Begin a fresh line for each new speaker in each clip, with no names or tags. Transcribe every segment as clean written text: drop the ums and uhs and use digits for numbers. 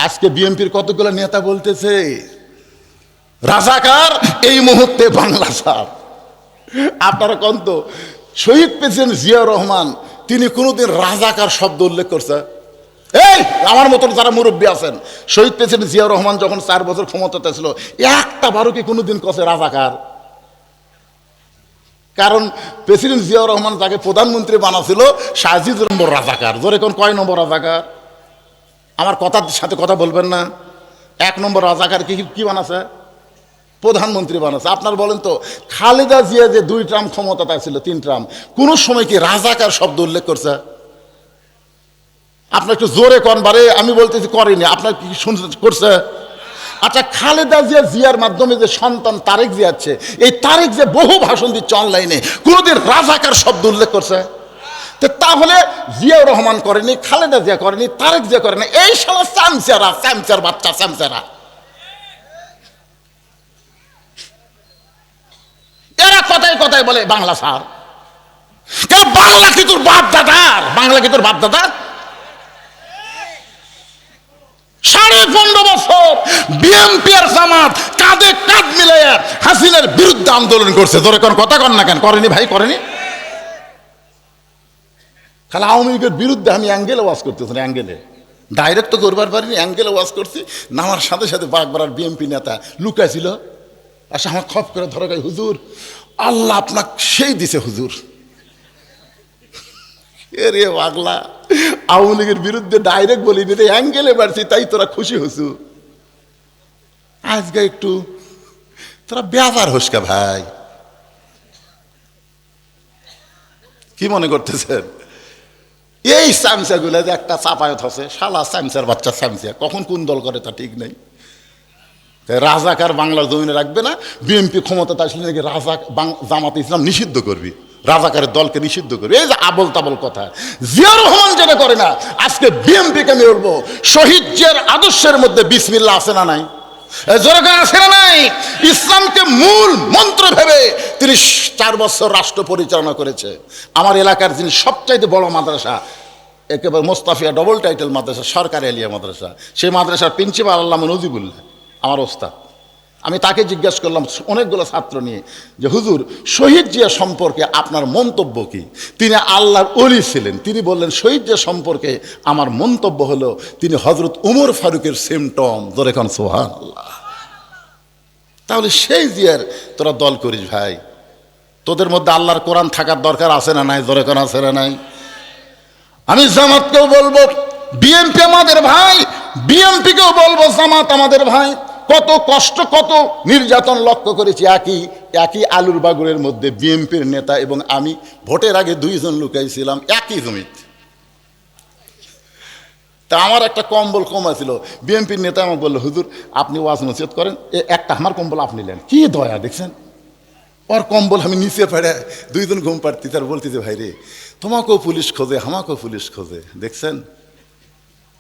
আজকে বিএনপির কতগুলো নেতা বলতেছে রাজাকার এই মুহূর্তে বাংলা ছাড়। আপনারা কোন তো শহীদ প্রেসিডেন্ট জিয়াউর রহমান তিনি কোনোদিন রাজাকার শব্দ উল্লেখ করছে? এই আমার মতন যারা মুরব্বী আছেন, শহীদ প্রেসিডেন্ট জিয়াউর রহমান যখন 4 বছর ক্ষমতাতে ছিল একটা বারো কি কোনোদিন কছে রাজাকার? কারণ প্রেসিডেন্ট জিয়াউর রহমান যাকে প্রধানমন্ত্রী বানাছিল সাজিদ নম্বর রাজাকার। জোরে কোন কয় নম্বর রাজাকার? আমার কথার সাথে কথা বলবেন না। 1 নম্বর রাজাকার কি বানাছে? প্রধানমন্ত্রী বানাচ্ছে। আপনার বলেন তো খালেদা জিয়া যে 2 টার্ম ক্ষমতাতে ছিল, 3 টার্ম, কোন সময় কি রাজাকার শব্দ উল্লেখ করছে? আপনার একটু জোরে কোন বারে, আমি বলতেছি করেনি, আপনার কি শুনতে করছে? আচ্ছা, খালেদা জিয়ার মাধ্যমে যে সন্তান তারেক জিয়া আছে, এই তারেক যে বহু ভাষণ দিচ্ছে অনলাইনে, কোনোদিন রাজাকার শব্দ উল্লেখ করছে? তাহলে জিয়াউর রহমান করেনি, খালেদা জিয়া করেনি, তারেক জিয়া করেনি, এই শালা স্যামচার বাচ্চা স্যামচারা এরা কথায় কথায় বলে বাংলা স্যার। বাংলা কি তোর বাপ দাদার? বাংলা কি তোর বাপ দাদার? 15.5 বছর বিএনপি আর জামাত কাঁধে কাঁধ মিলিয়ে হাসিনার বিরুদ্ধে আন্দোলন করছে। ধরে কোন কথা কন না কেন? করেনি ভাই, করেনি? খালি আওয়ামী লীগের বিরুদ্ধে আমি অ্যাঙ্গেলে ওয়াজ করতেছি, অ্যাঙ্গেলে ডাইরেক্ট তো করবার পারিনি, অ্যাঙ্গেলে ওয়াজ করছি। নামার সাথে সাথে বাগবাড়ার বিএনপি নেতা লুকাইছিল, আচ্ছা আমার খপ করে ধরে গাই, হুজুর আল্লাহ আপনাকে সেই দিছে হুজুর। রে পাগলা, আওয়ামী লীগের বিরুদ্ধে ডাইরেক্ট বলি রে, অ্যাঙ্গেলে বাড়ছি তাই তোরা খুশি হসু। আজকে একটু তোরা বেজার হসকা ভাই, কি মনে করতেছেন? এই স্যামসা গুলা যে একটা চাপায়ত আছে, শালা স্যামসার বাচ্চা স্যামসা, কখন কোন দল করে তা ঠিক নেই। রাজাকার বাংলার জমিনে রাখবে না, বিএনপি ক্ষমতাতে আসলে নাকি জামাতে ইসলাম নিষিদ্ধ করবি, রাজাকারের দলকে নিষিদ্ধ করবি। এই যে আবল তাবল কথা। জিয়াউর রহমান যেটা করে না, আজকে বিএনপিকে আমি বলবো শহীদ জিয়ার আদর্শের মধ্যে বিসমিল্লাহ আছে না নাই? জোরে আছে না নাই? ইসলামকে মূল মন্ত্র ভেবে 34 বছর রাষ্ট্র পরিচালনা করেছে। আমার এলাকার যিনি সবচাইতে বড় মাদ্রাসা, একেবারে মোস্তাফিয়া ডবল টাইটেল মাদ্রাসা, সরকারি আলিয়া মাদ্রাসা, সেই মাদ্রাসার প্রিন্সিপাল আল্লামা নজিবুল্লাহ আমার ওস্তাদ। আমি তাকে জিজ্ঞাসা করলাম অনেকগুলো ছাত্র নিয়ে যে হুজুর শহীদ জিয়া সম্পর্কে আপনার মন্তব্য কি? তিনি আল্লাহর ওলি ছিলেন, তিনি বললেন শহীদ জিয়া সম্পর্কে আমার মন্তব্য হলো তিনি হযরত উমর ফারুকের সিমটম। ধরে এখন সুবহানাল্লাহ। তাহলে সেই জিয়ার তোরা দল করিস ভাই? তোদের মধ্যে আল্লাহর কোরআন থাকার দরকার আছে না নাই? ধরে কোন আছে না নাই? আমি জামাতকেও বলবো বিএনপি আমাদের ভাই, বিএনপিকেও বলবো জামাত আমাদের ভাই। কত কষ্ট কত নির্যাতন লক্ষ্য করেছি। একই আলুর বাগুরের মধ্যে বিএনপির নেতা এবং আমি ভোটের আগে 2 জন লুকাইছিলাম একই জমিতে। তা আমার একটা কম্বল কমা ছিল, বিএনপির নেতা আমাকে বললো হুজুর আপনি ওয়াজ নসিহত করেন, একটা আমার কম্বল আপনি নেন। কি দয়া দেখছেন, ওর কম্বল আমি নিচে পেড়ে 2 জন ঘুম পাড়তি, তার বলতেছে ভাই রে তোমাকেও পুলিশ খোঁজে, আমাকেও পুলিশ খোঁজে। দেখছেন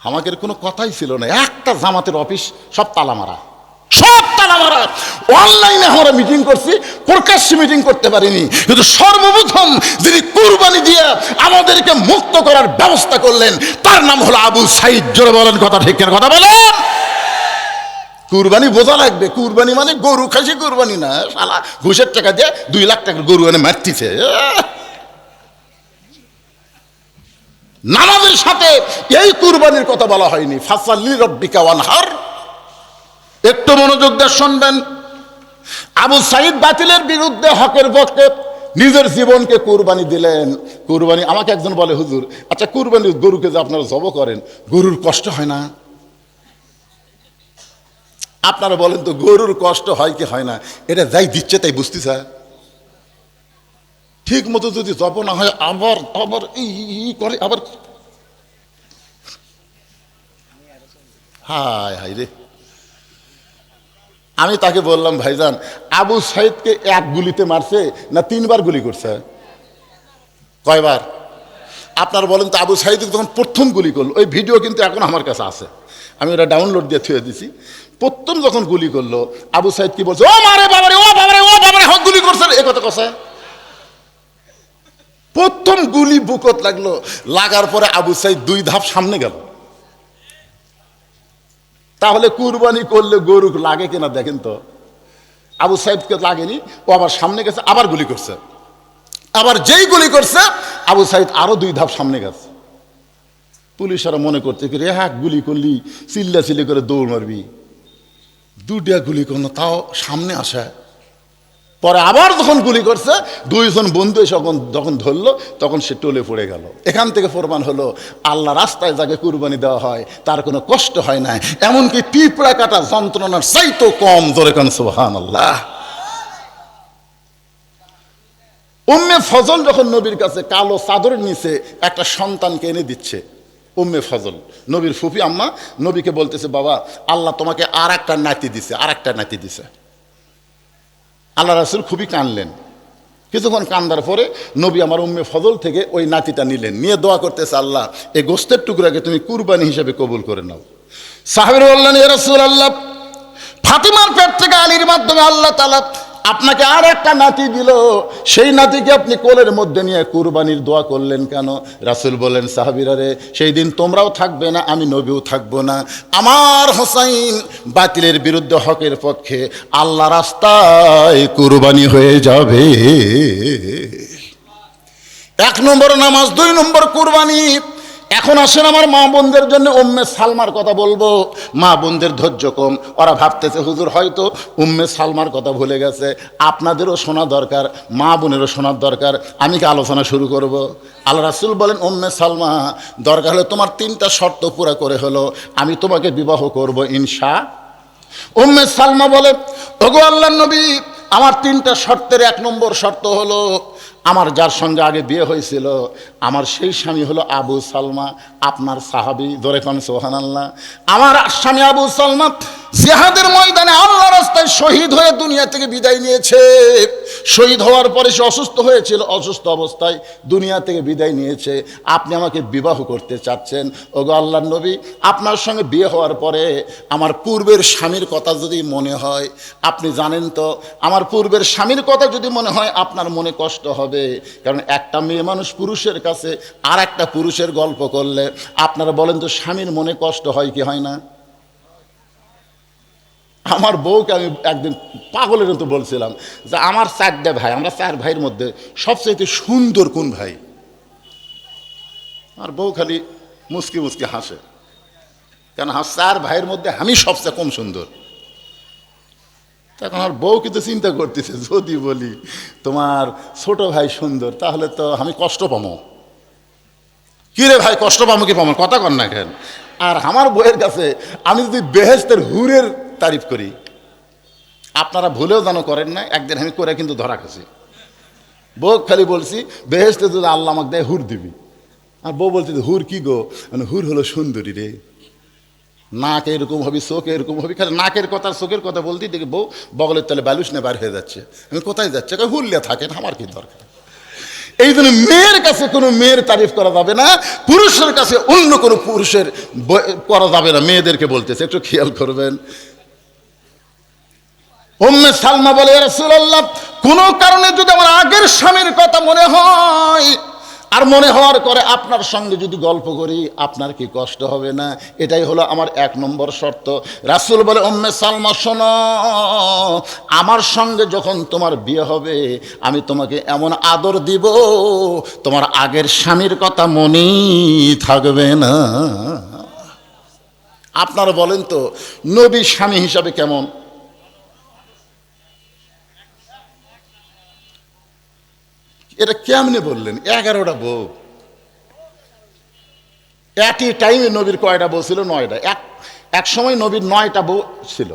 আমাদের কোনো কথাই ছিল না, একটা জামাতের অফিস সব তালা মারা, সব তালা মারা। অনলাইনে আমরা মিটিং করছি, প্রকাশ্যে মিটিং করতে পারিনি, কিন্তু সর্বপ্রথম যিনি কুরবানি দিয়ে আমাদেরকে মুক্ত করার ব্যবস্থা করলেন তার নাম হলো আবু সাইদ। জোরে বলেন কথা ঠিক না? কথা বলেন। কুরবানি বোঝা লাগবে, কুরবানি মানে গরু খাসি কুরবানি না, শালা ঘুষের টাকা দিয়ে 2 লাখ টাকার গরু এনে মারতিছে। নামাজের সাথে এই কুরবানির কথা বলা হয়নি। ফাসাল্লি রাব্বিকা ওয়ানহার। একটু মনোযোগ দিয়ে শুনবেন। আবু সাইদ বাতিলের বিরুদ্ধে হকের পক্ষে নিজের জীবনকে কুরবানি দিলেন। কুরবানি আমাকে একজন বলে হুজুর আচ্ছা কুরবানি গরুকে যে আপনারা জব করেন গরুর কষ্ট হয় না? আপনারা বলেন তো গরুর কষ্ট হয় কি হয় না? এটা যাই দিচ্ছে তাই বুঝতেছে। ঠিক মতো যদি জব না হয় আবার আবার করে আবার, হায় হায় রে। আমি তাকে বললাম ভাইজান আবু সাইদকে 1 গুলিতে মারছে না 3 বার গুলি করছে? কয়বার? আপনারা বলেন তো আবু সাইদ যখন প্রথম গুলি করলো, ওই ভিডিও কিন্তু এখন আমার কাছে আছে, আমি ওটা ডাউনলোড দিয়ে থুয়ে দিছি। প্রথম যখন গুলি করলো আবু সাইদ কি বলছে? ও মারে বাবারে, ও বাবারে, ও বাবারে, হক গুলি করছে এ কথা কথা। প্রথম গুলি বুকত লাগলো, লাগার পরে আবু সাইদ 2 ধাপ সামনে গেল। তাহলে কুরবানি করলে গরু লাগে কিনা দেখেন তো। আবু সাইদকে লাগেনি, ও আবার সামনে গেছে, আবার গুলি করছে। আবার যেই গুলি করছে আবু সাইদ আরো 2 ধাপ সামনে গেছে। পুলিশরা মনে করছে কি রে, হ্যাঁ গুলি করলি চিল্লা করে দৌড় মারবি, 2টা গুলি করলো তাও সামনে আসে। পরে আবার যখন গুলি করছে 2 জন বন্ধু এসে যখন ধরলো তখন সে টলে পড়ে গেল। এখান থেকে প্রমাণ হলো আল্লাহ রাস্তায় যাকে কুরবানি দেওয়া হয় তার কোনো কষ্ট হয় না, এমনকি পিঁপড়া কাটা যন্ত্রণার চাইতো কম। জোরে কান সুবহানাল্লাহ। উম্মে ফজল যখন নবীর কাছে কালো চাদরের নিচে একটা সন্তানকে এনে দিচ্ছে, উম্মে ফজল নবীর ফুফি আম্মা নবীকে বলতেছে, বাবা আল্লাহ তোমাকে আর একটা নাতি দিছে। আল্লাহ রাসূল খুবই কানলেন। কিছুক্ষণ কান্দার পরে নবী আমার উম্মে ফজল থেকে ওই নাতিটা নিলেন, নিয়ে দোয়া করতেছে, আল্লাহ এই গোস্তের টুকরাকে তুমি কুরবানি হিসেবে কবুল করে নাও। সাহাবীরা বললেন, ইয়া রাসূলুল্লাহ, ফাতিমার পেট থেকে আলীর মাধ্যমে আল্লাহ তাআলা আপনাকে আর একটা নাতি দিল, সেই নাতিকে আপনি কোলের মধ্যে নিয়ে কুরবানির দোয়া করলেন কেন? রাসূল বলেন, সাহাবীরা রে, সেই দিন তোমরাও থাকবে না, আমি নবীও থাকবো না। আমার হোসাইন বাতিলের বিরুদ্ধে হকের পক্ষে আল্লাহ রাস্তায় কুরবানি হয়ে যাবে। 1 নম্বর নামাজ, 2 নম্বর কুরবানি। এখন আসেন আমার মা বোনদের জন্য উম্মে সালমার কথা বলবো। মা বোনদের ধৈর্য কম, ওরা ভাবতেছে হুজুর হয়তো উম্মে সালমার কথা ভুলে গেছে। আপনাদেরও শোনা দরকার, মা বোনেরও শোনার দরকার। আমি কি আলোচনা শুরু করব? আল্লাহ রাসূল বলেন, উম্মে সালমা, দরকার হলে তোমার 3টা শর্ত পুরা করে হলো আমি তোমাকে বিবাহ করব ইনশা। উম্মে সালমা বলে, ওগো আল্লাহর নবী, আমার 3টা শর্তের 1 নম্বর শর্ত হলো আমার যার সঙ্গে আগে বিয়ে হয়েছিল আমার সেই স্বামী হলো আবু সালমা, আপনার সাহাবী। জোরে কোন সুবহানাল্লাহ। আমার স্বামী আবু সালমা জিহাদের ময়দানে আল্লাহ রাস্তায় শহীদ হয়ে দুনিয়া থেকে বিদায় নিয়েছে। শহীদ হওয়ার পরে সে অসুস্থ হয়েছিল, অসুস্থ অবস্থায় দুনিয়া থেকে বিদায় নিয়েছে। আপনি আমাকে বিবাহ করতে চাচ্ছেন। ওগো আল্লাহর নবী, আপনার সঙ্গে বিয়ে হওয়ার পরে আমার পূর্বের স্বামীর কথা যদি মনে হয়, আপনি জানেন তো আমার পূর্বের স্বামীর কথা যদি মনে হয় আপনার মনে কষ্ট হবে। কারণ একটা মেয়ে মানুষ পুরুষের কাছে আর একটা পুরুষের গল্প করলে আপনারা বলেন তো স্বামীর মনে কষ্ট হয় কি হয় না? আমার বউকে আমি একদিন পাগলের মতো বলছিলাম যে আমার 4টা ভাই, আমরা 4 ভাইয়ের মধ্যে সবচেয়ে সুন্দর কোন ভাই? আর বউ খালি মুচকি মুচকি হাসে, কেন 4 ভাইয়ের মধ্যে আমি সবচেয়ে কম সুন্দর। তখন আমার বউ কিন্তু চিন্তা করতেছে, যদি বলি তোমার ছোট ভাই সুন্দর তাহলে তো আমি কষ্ট পাবো। কি রে ভাই, কষ্ট পাবো কি পাবো, কথা কর না কেন? আর আমার বউয়ের কাছে আমি যদি বেহেশতের হুরের তারিফ করি, আপনারা ভুলেও যেন করেন না, একদিন আমি করে কিন্তু ধরা খাচ্ছি। বউ খালি বলছি বেহেশতে যদি আল্লাহ আমাকে দেয় হুর দিবি। আর বউ বলছে হুর কি গো? মানে হুর হলো সুন্দরী রে, নাক এরকম হবি, চোখ এরকম হবি। খালি নাকের কথা চোখের কথা বলতেই দেখি বউ বগলের তলে বালুস নিয়ে বার হয়ে যাচ্ছে। আমি কোথায় যাচ্ছে? হুরলে থাকেন, আমার কি দরকার? এই জন্য মেয়ের কাছে কোনো মেয়ের তারিফ করা যাবে না, পুরুষের কাছে অন্য কোনো পুরুষের করা যাবে না। মেয়েদেরকে বলতেছে, একটু খেয়াল করবেন। উম্মে সালমা বলে, ইয়া রাসূলুল্লাহ, কোনো কারণে যদি আমার আগের স্বামীর কথা মনে হয় আর মনে হওয়ার করে আপনার সঙ্গে যদি গল্প করি আপনার কি কষ্ট হবে না? এটাই হলো আমার 1 নম্বর শর্ত। রাসূল বলে, উম্মে সালমা শোনো, আমার সঙ্গে যখন তোমার বিয়ে হবে আমি তোমাকে এমন আদর দিব তোমার আগের স্বামীর কথা মনেই থাকবে না। আপনারা বলেন তো নবী স্বামী হিসাবে কেমন? এটা কেমনে বললেন? 11টা বউ একই টাইমে। নবীর কয়টা বউ ছিল? 9টা। এক সময় নবীর 9টা বউ ছিল।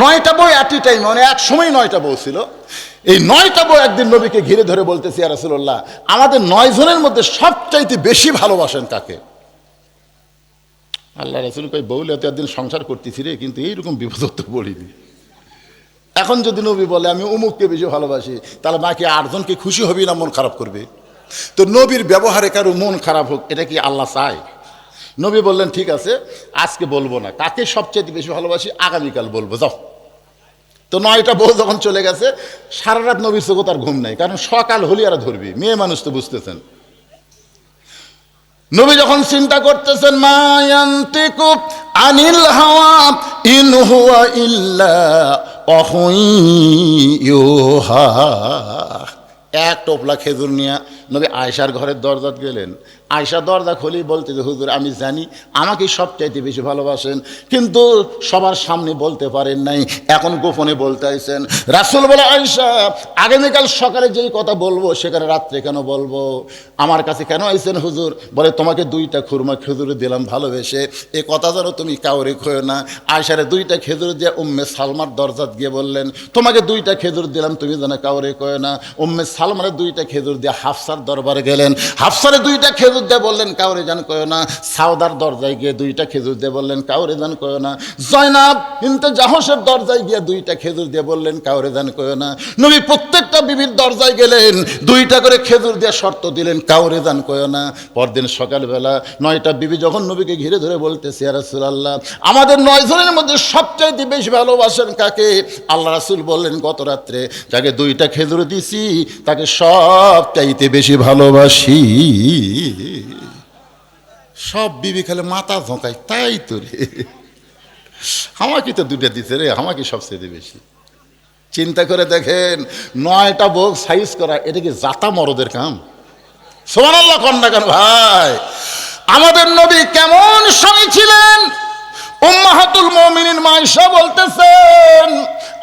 9টা বউ একই টাইমে, মানে এক সময় 9টা বউ ছিল। এই 9টা বউ একদিন নবীকে ঘিরে ধরে বলতেছে, ইয়া রাসূলুল্লাহ, আমাদের 9 জনের মধ্যে সবচাইতে বেশি ভালোবাসেন কাকে? আল্লাহ রাসূল কই, বউলে তো একদিন সংসার করতেছি রে, কিন্তু এইরকম বিপদ তো পড়িনি। এখন যদি নবী বলে আমি অমুককে বেশি ভালোবাসি, তাহলে বাকি 8 জনকে খুশি হবি না মন খারাপ করবে? তো নবীর ব্যবহারে কারো মন খারাপ হোক, এটা কি আল্লাহ চায়? নবী বললেন, ঠিক আছে আজকে বলবো না কাকে সবচেয়ে বেশি ভালোবাসি, আগামীকাল বলবো, যাও। তো 9টা বউ যখন চলে গেছে, সারা রাত নবীর চোখে তার ঘুম নাই, কারণ সকাল হলি আর ধরবি, মেয়ে মানুষ তো বুঝতেছেন। নবী যখন চিন্তা করতেছেন, মা ইয়ান্তিকু আনিল হাওয়া ইন হুয়া ইল্লা ওয়াহুন ইউহা। এক টোপলা খেজুর নিয়ে নবী আয়েশার ঘরের দরজা গেলেন। আয়েশা দরজা খুলেই বলতে যে, হুজুর আমি জানি আমাকে সবচাইতে বেশি ভালোবাসেন, কিন্তু সবার সামনে বলতে পারেন নাই, এখন গোপনে বলতে আইছেন। রাসূল বলে, আয়েশা আগামীকাল সকালে যেই কথা বলবো সেখানে রাত্রে কেন বলবো? আমার কাছে কেন আইছেন হুজুর? বলে, তোমাকে 2টা খুরমা খেজুর দিলাম ভালোবেসে, এ কথা যেন তুমি কাউরে খোয় না। আয়েশারে 2টা খেজুর দিয়ে উম্মে সালমার দরজাত গিয়ে বললেন, তোমাকে 2টা খেজুর দিলাম, তুমি যেন কাউরে কয় না। উম্মে সালমারে 2টা খেজুর দিয়ে হাফসার দরবারে গেলেন, হাফসারে 2টা খেজুর দিয়ে বললেন, কাউরে জান কয় না। সাউদার দরজায় গিয়ে 2টা খেজুর দিয়ে বললেন, কাউরে জান কয় না। জয়নাব বিনতে জাহশের দরজায় গিয়ে 2টা খেজুর দিয়ে বললেন, কাউরে জান কয় না। নবী প্রত্যেকটা বিবির দরজায় গেলেন, 2টা করে খেজুর দিয়ে শর্ত দিলেন, কাউরে জান কয় না। পরদিন সকালবেলা 9টা বিবি যখন নবীকে ঘিরে ধরে বলতেছে, ইয়া রাসূলুল্লাহ, আমাদের 9 জনের মধ্যে সবচাইতে বেশি ভালোবাসেন কাকে? আল্লাহ রাসূল বললেন, গত রাত্রে যাকে 2টা খেজুর দিছি তাকে সবচাইতে বেশি ভালোবাসি। সব বিবি খালে মাথা ঝোঁকায়, তাই তো রে, আমাকে তো 2টা দিতে রে, আমাকে সবচেয়ে বেশি। চিন্তা করে দেখেন, 9টা বউ সাইজ করা, এটা কি জাতা মরদের কাম? সুবহানাল্লাহ কন্যা কেন ভাই? আমাদের নবী কেমন স্বামী ছিলেন? উম্মাহাতুল মুমিনিন মা আয়েশা বলতেছেন,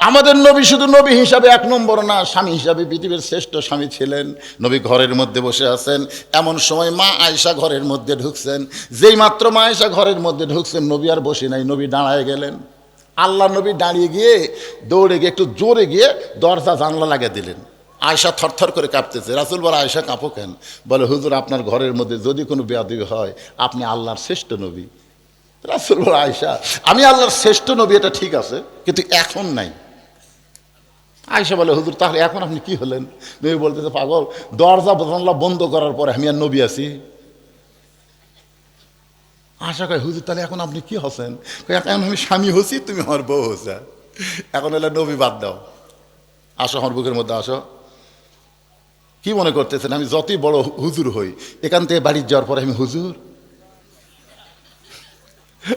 আমাদের নবী শুধু নবী হিসাবে 1 নম্বর না, স্বামী হিসাবে পৃথিবীর শ্রেষ্ঠ স্বামী ছিলেন। নবী ঘরের মধ্যে বসে আছেন, এমন সময় মা আয়েশা ঘরের মধ্যে ঢুকছেন। যেই মাত্র মা আয়েশা ঘরের মধ্যে ঢুকছেন, নবী আর বসে নাই, নবী দাঁড়ায় গেলেন। আল্লাহ নবী দাঁড়িয়ে গিয়ে দৌড়ে গিয়ে একটু জোরে গিয়ে দরজা জানলা লাগিয়ে দিলেন। আয়েশা থরথর করে কাঁপতেছে। রাসূল বলে, আয়েশা কাঁপো কেন? বলে, হুজুর আপনার ঘরের মধ্যে যদি কোনো বেয়াদবি হয়, আপনি আল্লাহর শ্রেষ্ঠ নবী। রাসূল বলে, আয়েশা আমি আল্লাহর শ্রেষ্ঠ নবী এটা ঠিক আছে, কিন্তু এখন নাই। আয়েশা বলে, হুজুর তাহলে এখন আপনি কি হলেন? নবী বলতেছে, পাগল, দরজা জানলা বন্ধ করার পরে আমি আর নবী আছি? আশা কয়, হুজুর তাহলে এখন আপনি কি হচ্ছেন? এখন আমি স্বামী হচ্ছি, তুমি আমার বউ হচ্ছে, এখন এলে নবী বাদ দাও, আসো আমার বুকের মধ্যে আসো। কি মনে করতেছেন আমি যতই বড় হুজুর হই, এখান থেকে বাড়ি যাওয়ার পরে আমি হুজুর?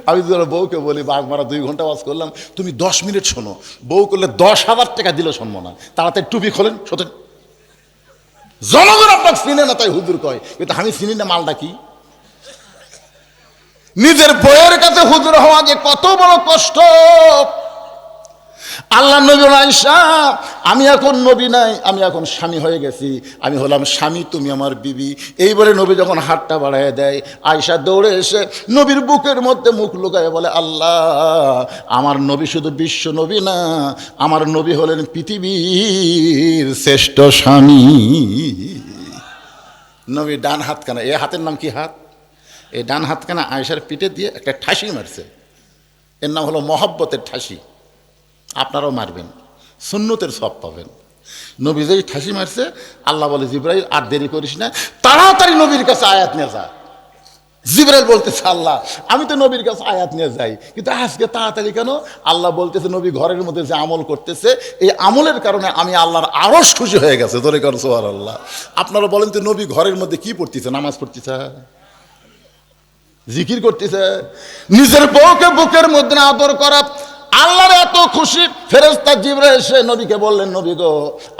আমি যদি বউকে বলি, বাঘ মারা 2 ঘন্টা ওয়াজ করলাম, তুমি 10 মিনিট শোনো, বউ করলে 10,000 টাকা দিলে শুনবো না। তাড়াতাড়ি টুপি খোলেন, সত্যি জনগণ আপনাকে চিনে না তাই হুজুর কয়, কিন্তু আমি চিনি না মালটা কি। নিজের বউয়ের কাছে হুজুর হওয়া যে কত বড় কষ্ট। আল্লাহ নবী, আয়েশা আমি এখন নবী নাই, আমি এখন স্বামী হয়ে গেছি, আমি হলাম স্বামী, তুমি আমার বিবি। এই বলে নবী যখন হাতটা বাড়ায় দেয়, আয়েশা দৌড়ে এসে নবীর বুকের মধ্যে মুখ লুকায় বলে, আল্লাহ আমার নবী শুধু বিশ্ব নবী না, আমার নবী হলেন পৃথিবীর শ্রেষ্ঠ স্বামী। নবী ডান হাতখানা, এ হাতের নাম কি হাত? এই ডান হাতখানা আয়েশার পিঠে দিয়ে একটা ঠাসি মারছে, এর নাম হলো মহব্বতের ঠাসি। আপনারাও মারবেন, সুন্নতের সওয়াব পাবেন। নবী যেই ঠাসি মারছে, আল্লাহ বলে, জিবরাইল আর দেরি করিস না, তাড়াতাড়ি নবীর কাছে আয়াত নিয়ে যা। জিবরাইল বলতেছে, আল্লাহ আমি তো নবীর কাছে আয়াত নিয়ে যাই, কিন্তু আজকে তাড়াতাড়ি কেন? আল্লাহ বলতেছে, নবী ঘরের মধ্যে যে আমল করতেছে, এই আমলের কারণে আমি আল্লাহর আরশ খুশি হয়ে গেছে। ধরে কর সুবহানাল্লাহ। আপনারা বলেন তো, নবী ঘরের মধ্যে কি পড়তেছে? নামাজ পড়তেছে, জিকির করতেছে। নিজের বউকে বুকের মধ্যে আদর করা আল্লাহর এত খুশি। ফেরেশতা জিবরাইল এসে নবীকে বললেন, নবী গো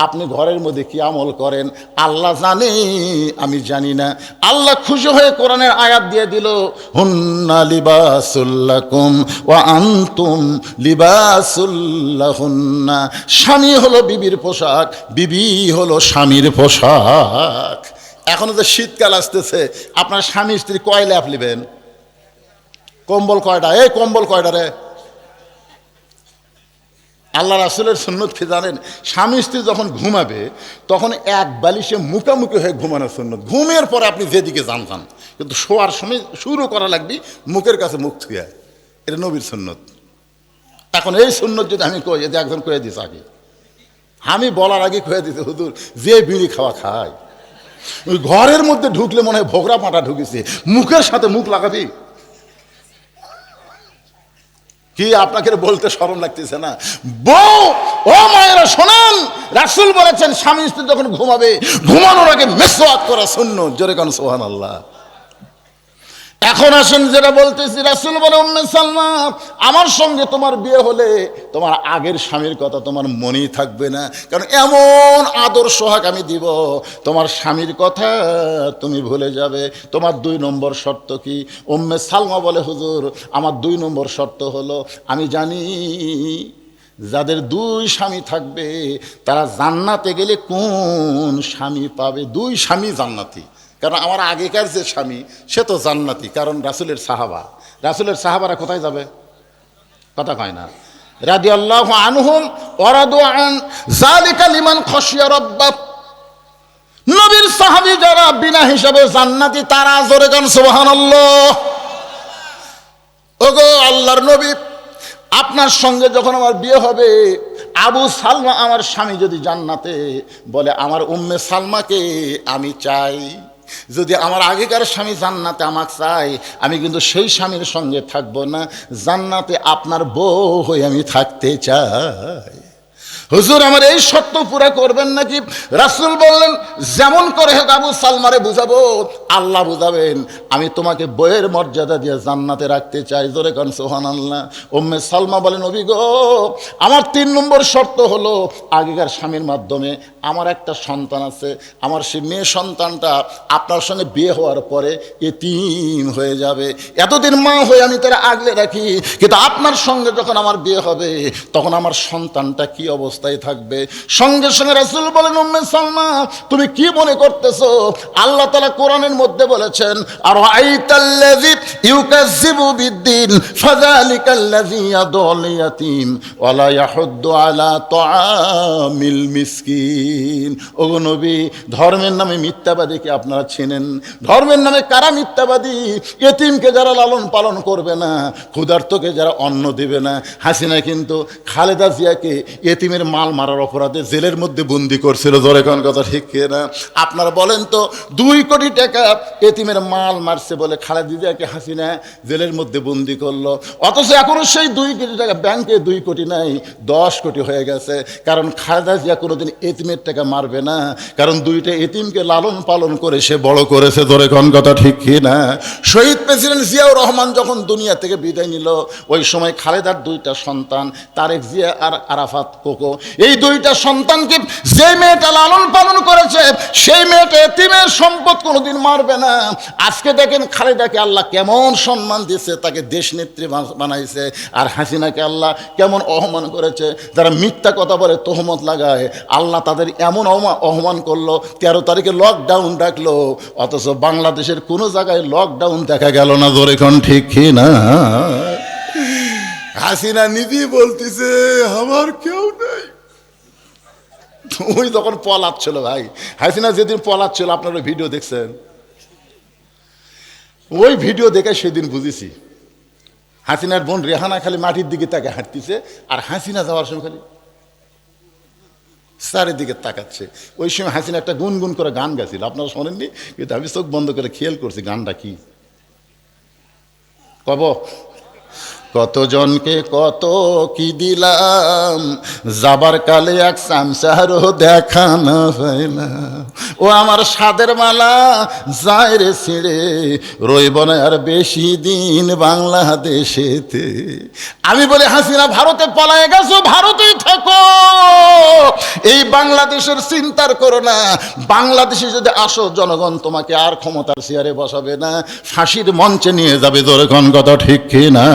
আপনি ঘরের মধ্যে কি আমল করেন? আল্লাহ জানে, আমি জানি না। আল্লাহ খুশি হয়ে কোরআনের আয়াত দিয়ে দিল, হুন্না লিবাসুল লাকুম ওয়া আনতুম লিবাসুল লাহুন্না। স্বামী হলো বিবির পোশাক, বিবি হলো স্বামীর পোশাক। এখন যে শীতকাল আসতেছে, আপনার স্বামী স্ত্রী কয় ল্যাপ নেবেন? কম্বল কয়টা? এই কম্বল কয়টা রে? আল্লাহ রাসূলের সুন্নত কি জানেন? স্বামী স্ত্রী যখন ঘুমাবে তখন এক বালিশে মুখামুখি হয়ে ঘুমানো সুন্নত। ঘুমের পরে আপনি যেদিকে যান, কিন্তু শোয়ার সময় শুরু করা লাগবে মুখের কাছে মুখ ছুঁয়ে, এটা নবীর সুন্নত। এখন এই সুন্নত যদি আমি কই, এতে একজন কয়ে দিস আগে, আমি বলার আগে কয়ে দিতে, হুজুর যে বিড়ি খাওয়া খায়, ওই ঘরের মধ্যে ঢুকলে মনে হয় ভোগরা পাটা ঢুকেছে, মুখের সাথে মুখ লাগাবি কি? আপনাকে বলতে শরম লাগতেছে না? বউ ও মায়েরা শোনেন, রাসূল বলেছেন স্বামী স্ত্রী যখন ঘুমাবে, ঘুমানোর আগে মেসওয়াক করা সুন্নাত। জোরে কান সুবহানাল্লাহ। এখন আসেন যেটা বলতেছি, রাসূল বলে উম্মে সালমা আমার সঙ্গে তোমার বিয়ে হলে তোমার আগের স্বামীর কথা তোমার মনেই থাকবে না, কারণ এমন আদর সোহাগ আমি দিব তোমার স্বামীর কথা তুমি ভুলে যাবে। তোমার 2 নম্বর শর্ত কি? উম্মে সালমা বলে হুজুর আমার 2 নম্বর শর্ত হলো আমি জানি যাদের 2 স্বামী থাকবে তারা জান্নাতে গেলে কোন স্বামী পাবে। 2 স্বামী জান্নাতি, কারণ আমার আগেকার যে স্বামী সে তো জান্নাতি, কারণ রাসূলের সাহাবা। রাসূলের সাহাবারা কোথায় যাবে? কথা কয় না। রাদিয়াল্লাহু আনহুম ওয়া রাদু আন যালিকা লিমান খাশিয়া রাব্বাহ। নবীর সাহাবী যারা বিনা হিসাবে জান্নাতি তারা জোরে গান সুবহানাল্লাহ। ওগো আল্লাহর নবী, আপনার সঙ্গে যখন আমার বিয়ে হবে আবু সালমা আমার স্বামী যদি জান্নাতে, বলে আমার উম্মে সালমাকে আমি চাই। যদি আমার আগেকার স্বামী জান্নাতে আমাকে চাই, আমি কিন্তু সেই স্বামীর সঙ্গে থাকবো না, জান্নাতে আপনার বউ হয়ে আমি থাকতে চাই। হুজুর আমার এই শর্ত পুরা করবেন নাকি? রাসূল বললেন যেমন করে হোক আবু সালমারে বুঝাবো, আল্লাহ বুঝাবেন, আমি তোমাকে বইয়ের মর্যাদা দিয়ে জান্নাতে রাখতে চাই। জোরে কোন সুবহানাল্লাহ। উম্মে সালমা বলেন নবী গো আমার 3 নম্বর শর্ত হলো আগেকার স্বামীর মাধ্যমে আমার একটা সন্তান আছে, আমার সেই মেয়ে সন্তানটা আপনার সঙ্গে বিয়ে হওয়ার পরে এতিম হয়ে যাবে। এতদিন মা হয়ে আমি তারা আগলে রাখি, কিন্তু আপনার সঙ্গে যখন আমার বিয়ে হবে তখন আমার সন্তানটা কি অবস্থায় থাকবে? সঙ্গে সঙ্গে রাসূল বলেন উম্মে সালমা তুমি কি মনে করতেছো? আল্লাহ তাআলা কোরআনের মধ্যে বলেছেন আর আইতাল্লাযী ইউকাযযিবু বিদ্দিন ফাযালিকাল্লাযী ইয়াদুল ইয়াতীম ওয়া লা ইয়াহুদ্দু আলা তুআমিল মিসকিন। ওগো নবী ধর্মের নামে মিথ্যাবাদীকে আপনারা চেনেন? ধর্মের নামে কারা মিথ্যাবাদী? এতিমকে যারা লালন পালন করবে না, ক্ষুধার্তকে যারা অন্ন দেবে না। হাসিনা কিন্তু খালেদা জিয়াকে এতিমের মাল মারার অপরাধে জেলের মধ্যে বন্দি করছিল। জোরে কোন কথা ঠিক না? আপনারা বলেন তো 2 কোটি টাকা এতিমের মাল মারছে বলে খালেদা জিয়াকে হাসিনা জেলের মধ্যে বন্দি করলো, অথচ এখনো সেই 2 কোটি টাকা ব্যাংকে 2 কোটি নাই 10 কোটি হয়ে গেছে। কারণ খালেদা জিয়া কোনোদিন এতিমের টাকা মারবে না, কারণ 2টা এতিমকে লালন পালন করে সে বড় করেছে। জোরে কোন কথা ঠিক না? শহীদ প্রেসিডেন্ট জিয়াউর রহমান যখন দুনিয়া থেকে বিদায় নিল ওই সময় খালেদার 2টা সন্তান তারেক জিয়া আর আরাফাত কোকো, এই 2টা সন্তানকে যে মেয়েটা লালন পালন করেছে সেই মেয়েটা এতিমের সম্পদ কোনোদিন মারবে না। আজকে দেখেন খালেদাকে আল্লাহ কেমন সম্মান দিয়েছে, তাকে দেশ নেত্রী বানাইছে, আর হাসিনাকে আল্লাহ কেমন অপমান করেছে। যারা মিথ্যা কথা বলে তহমত লাগায় আল্লাহ তাদের এমন অপমান করলো, 13 তারিখে লকডাউন ডাকলো, অথচ বাংলাদেশের কোনো জায়গায় লকডাউন দেখা গেল না। জোরে কোন ঠিক না? হাসিনা নিজেই বলতেছে আমার কেউ নেই। ওই যখন পলাচ্ছিল ভাই, হাসিনা যেদিন পলাচ্ছিল আপনারা ভিডিও দেখছেন, ওই ভিডিও দেখে সেদিন বুঝেছি হাসিনার বোন রেহানা খালি মাটির দিকে তাকে হাঁটতেছে, আর হাসিনা যাওয়ার সময় খালি চারিদিকে তাকাচ্ছে। ওই সময় হাসিনা একটা গুনগুন করে গান গাইছিল, আপনারা শোনেননি, কিন্তু আমি চোখ বন্ধ করে খেয়াল করছি গানটা কি। কব কতজনকে কত কি দিলাম, যাবার কালে এক চামচারও দেখা না পাইলাম। ও আমার সাদের মালা যায় রে ছিঁড়ে, রইব না আর বেশি দিন বাংলাদেশেতে। আমি বলি হাসিনা ভারতে পলায় গেছো, ভারতেই থাকো, এই বাংলাদেশের চিন্তার করো না। বাংলাদেশে যদি আসো জনগণ তোমাকে আর ক্ষমতার চেয়ারে বসাবে না, ফাঁসির মঞ্চে নিয়ে যাবে। জোরে কোন কথা ঠিক কি না?